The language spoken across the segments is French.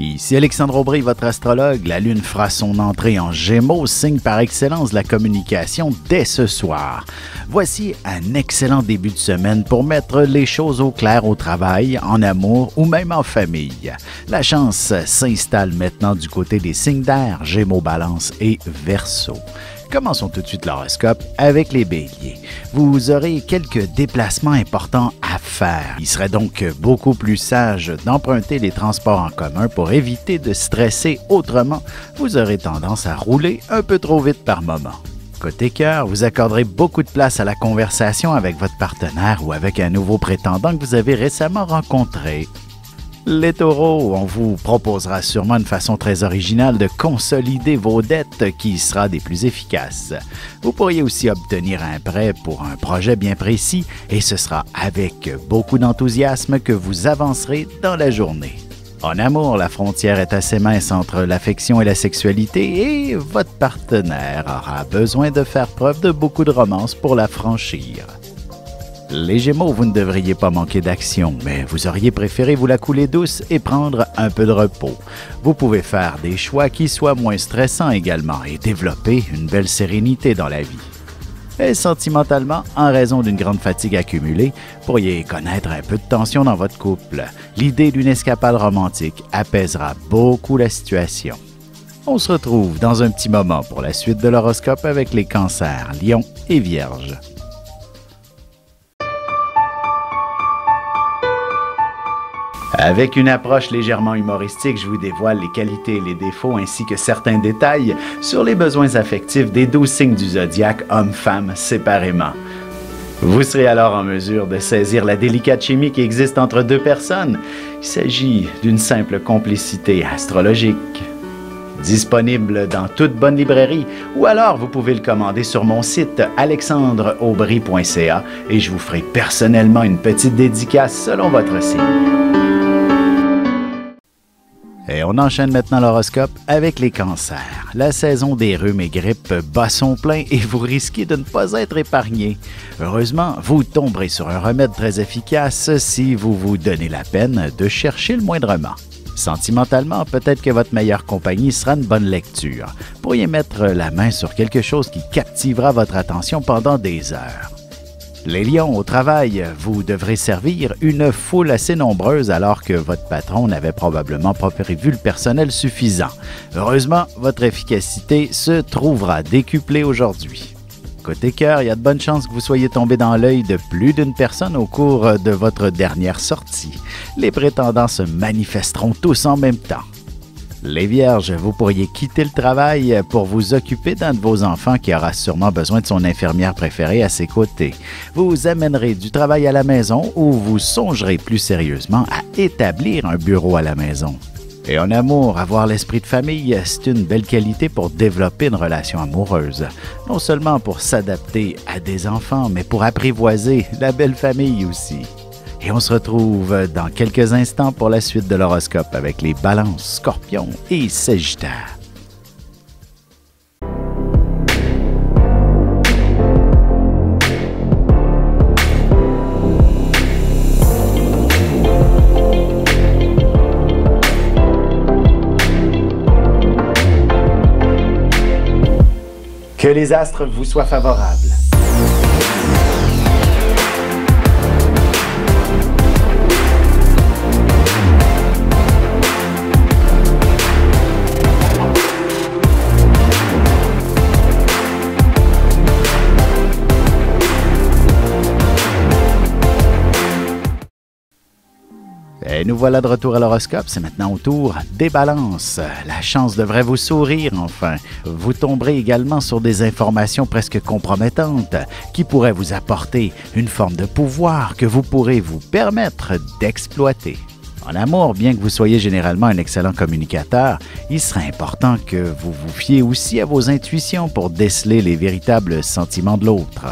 Ici Alexandre Aubry, votre astrologue. La Lune fera son entrée en Gémeaux, signe par excellence de la communication dès ce soir. Voici un excellent début de semaine pour mettre les choses au clair au travail, en amour ou même en famille. La chance s'installe maintenant du côté des signes d'air, Gémeaux, Balance et Verseau. Commençons tout de suite l'horoscope avec les béliers. Vous aurez quelques déplacements importants à faire. Il serait donc beaucoup plus sage d'emprunter les transports en commun pour éviter de stresser autrement. Vous aurez tendance à rouler un peu trop vite par moment. Côté cœur, vous accorderez beaucoup de place à la conversation avec votre partenaire ou avec un nouveau prétendant que vous avez récemment rencontré. Les taureaux, on vous proposera sûrement une façon très originale de consolider vos dettes qui sera des plus efficaces. Vous pourriez aussi obtenir un prêt pour un projet bien précis et ce sera avec beaucoup d'enthousiasme que vous avancerez dans la journée. En amour, la frontière est assez mince entre l'affection et la sexualité et votre partenaire aura besoin de faire preuve de beaucoup de romance pour la franchir. Les Gémeaux, vous ne devriez pas manquer d'action, mais vous auriez préféré vous la couler douce et prendre un peu de repos. Vous pouvez faire des choix qui soient moins stressants également et développer une belle sérénité dans la vie. Et sentimentalement, en raison d'une grande fatigue accumulée, vous pourriez connaître un peu de tension dans votre couple. L'idée d'une escapade romantique apaisera beaucoup la situation. On se retrouve dans un petit moment pour la suite de l'horoscope avec les cancers, lions et vierges. Avec une approche légèrement humoristique, je vous dévoile les qualités et les défauts ainsi que certains détails sur les besoins affectifs des 12 signes du zodiaque, hommes-femmes séparément. Vous serez alors en mesure de saisir la délicate chimie qui existe entre deux personnes. Il s'agit d'une simple complicité astrologique. Disponible dans toute bonne librairie ou alors vous pouvez le commander sur mon site alexandreaubry.ca et je vous ferai personnellement une petite dédicace selon votre signe. Et on enchaîne maintenant l'horoscope avec les cancers. La saison des rhumes et grippes bat son plein et vous risquez de ne pas être épargné. Heureusement, vous tomberez sur un remède très efficace si vous vous donnez la peine de chercher le moindrement. Sentimentalement, peut-être que votre meilleure compagnie sera une bonne lecture. Vous pourriez mettre la main sur quelque chose qui captivera votre attention pendant des heures. Les lions, au travail, vous devrez servir une foule assez nombreuse alors que votre patron n'avait probablement pas prévu le personnel suffisant. Heureusement, votre efficacité se trouvera décuplée aujourd'hui. Côté cœur, il y a de bonnes chances que vous soyez tombé dans l'œil de plus d'une personne au cours de votre dernière sortie. Les prétendants se manifesteront tous en même temps. Les vierges, vous pourriez quitter le travail pour vous occuper d'un de vos enfants qui aura sûrement besoin de son infirmière préférée à ses côtés. Vous amènerez du travail à la maison ou vous songerez plus sérieusement à établir un bureau à la maison. Et en amour, avoir l'esprit de famille, c'est une belle qualité pour développer une relation amoureuse. Non seulement pour s'adapter à des enfants, mais pour apprivoiser la belle famille aussi. Et on se retrouve dans quelques instants pour la suite de l'horoscope avec les balances, scorpions et sagittaires. Que les astres vous soient favorables. Et nous voilà de retour à l'horoscope, c'est maintenant au tour des balances. La chance devrait vous sourire enfin. Vous tomberez également sur des informations presque compromettantes qui pourraient vous apporter une forme de pouvoir que vous pourrez vous permettre d'exploiter. En amour, bien que vous soyez généralement un excellent communicateur, il serait important que vous vous fiez aussi à vos intuitions pour déceler les véritables sentiments de l'autre.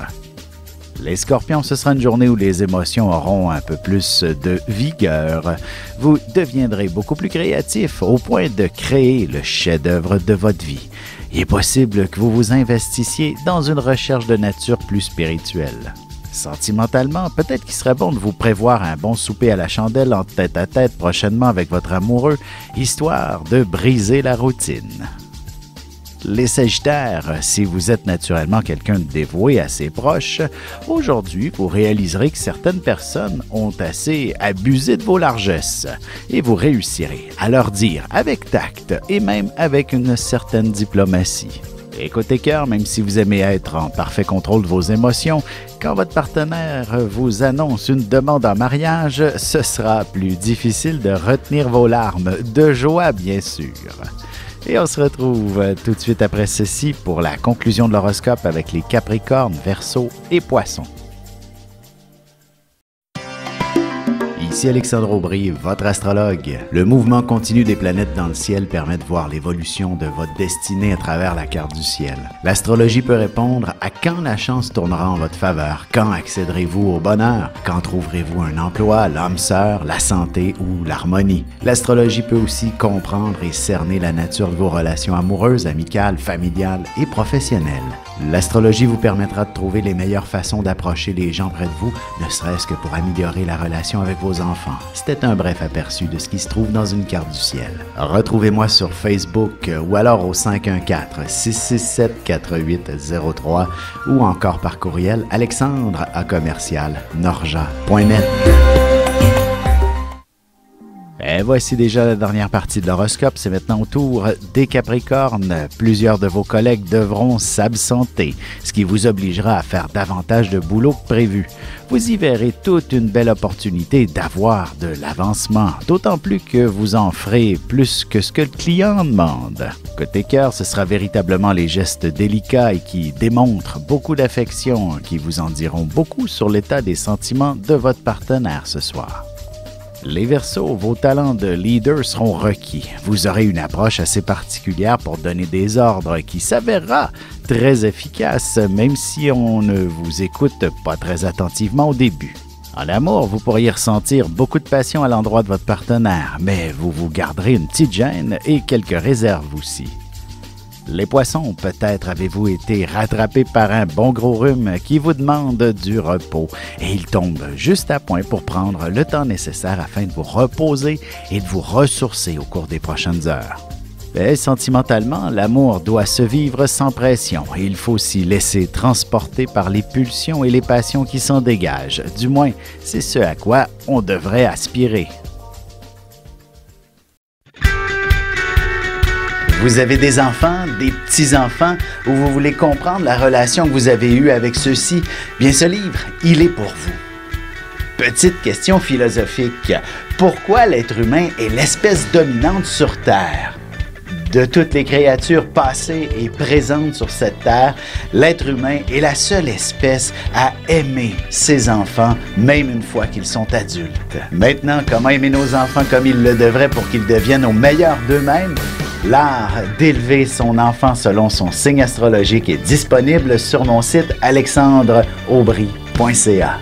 Les scorpions, ce sera une journée où les émotions auront un peu plus de vigueur. Vous deviendrez beaucoup plus créatif au point de créer le chef-d'œuvre de votre vie. Il est possible que vous vous investissiez dans une recherche de nature plus spirituelle. Sentimentalement, peut-être qu'il serait bon de vous prévoir un bon souper à la chandelle en tête-à-tête prochainement avec votre amoureux, histoire de briser la routine. Les Sagittaires, si vous êtes naturellement quelqu'un de dévoué à ses proches, aujourd'hui, vous réaliserez que certaines personnes ont assez abusé de vos largesses et vous réussirez à leur dire avec tact et même avec une certaine diplomatie. Et côté cœur, même si vous aimez être en parfait contrôle de vos émotions, quand votre partenaire vous annonce une demande en mariage, ce sera plus difficile de retenir vos larmes, de joie bien sûr. Et on se retrouve tout de suite après ceci pour la conclusion de l'horoscope avec les Capricornes, Verseaux et Poissons. Ici Alexandre Aubry, votre astrologue. Le mouvement continu des planètes dans le ciel permet de voir l'évolution de votre destinée à travers la carte du ciel. L'astrologie peut répondre à quand la chance tournera en votre faveur, quand accéderez-vous au bonheur, quand trouverez-vous un emploi, l'âme sœur, la santé ou l'harmonie. L'astrologie peut aussi comprendre et cerner la nature de vos relations amoureuses, amicales, familiales et professionnelles. L'astrologie vous permettra de trouver les meilleures façons d'approcher les gens près de vous, ne serait-ce que pour améliorer la relation avec vos enfants. C'était un bref aperçu de ce qui se trouve dans une carte du ciel. Retrouvez-moi sur Facebook ou alors au 514-667-4803 ou encore par courriel alexandre@norja.net. Et voici déjà la dernière partie de l'horoscope. C'est maintenant au tour des Capricornes. Plusieurs de vos collègues devront s'absenter, ce qui vous obligera à faire davantage de boulot que prévu. Vous y verrez toute une belle opportunité d'avoir de l'avancement, d'autant plus que vous en ferez plus que ce que le client demande. Côté cœur, ce sera véritablement les gestes délicats et qui démontrent beaucoup d'affection qui vous en diront beaucoup sur l'état des sentiments de votre partenaire ce soir. Les Verseaux, vos talents de leader seront requis. Vous aurez une approche assez particulière pour donner des ordres qui s'avérera très efficace, même si on ne vous écoute pas très attentivement au début. En amour, vous pourriez ressentir beaucoup de passion à l'endroit de votre partenaire, mais vous vous garderez une petite gêne et quelques réserves aussi. Les Poissons, peut-être avez-vous été rattrapé par un bon gros rhume qui vous demande du repos et il tombe juste à point pour prendre le temps nécessaire afin de vous reposer et de vous ressourcer au cours des prochaines heures. Mais sentimentalement, l'amour doit se vivre sans pression et il faut s'y laisser transporter par les pulsions et les passions qui s'en dégagent. Du moins, c'est ce à quoi on devrait aspirer. Vous avez des enfants, des petits-enfants, ou vous voulez comprendre la relation que vous avez eue avec ceux-ci? Bien, ce livre, il est pour vous. Petite question philosophique. Pourquoi l'être humain est l'espèce dominante sur Terre? De toutes les créatures passées et présentes sur cette terre, l'être humain est la seule espèce à aimer ses enfants, même une fois qu'ils sont adultes. Maintenant, comment aimer nos enfants comme ils le devraient pour qu'ils deviennent au meilleur d'eux-mêmes? L'art d'élever son enfant selon son signe astrologique est disponible sur mon site alexandreaubry.ca.